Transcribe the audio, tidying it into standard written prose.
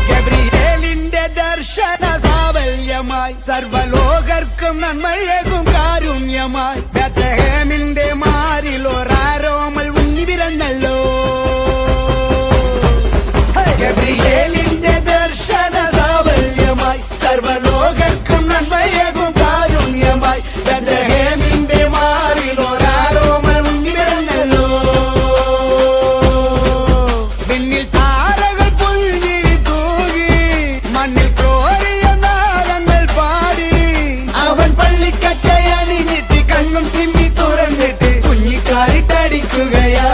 ഗബ്രിയേലിന്റെ ദർശന സാവല്യമായി സർവലോകർക്കും നന്മയേകും കാരുണ്യമായി ബേത്ലഹേമിന്റെ മാറിൽ ഒരാരോമൽ ഉണ്ണി പിറന്നല്ലോ. ഗബ്രിയേലിന്റെ ദർശന സാവല്യമായി സർവലോകർക്കും നന്മയേകും കാരുണ്യമായി ബേത്ലഹേമിന്റെ മാറിൽ ഒരാരോമൽ ഉണ്ണി പിറന്നല്ലോ. പിന്നിൽ താരകൾ പുൽകിരി തൂകി മണ്ണിൽ കോരിയ നാളങ്ങൾ പാടി അവൻ പള്ളിക്കറ്റയണിഞ്ഞിട്ട് കണ്ണും തിമ്മി തുറന്നിട്ട് കുഞ്ഞിക്കാലിട്ടടിക്കുകയാ.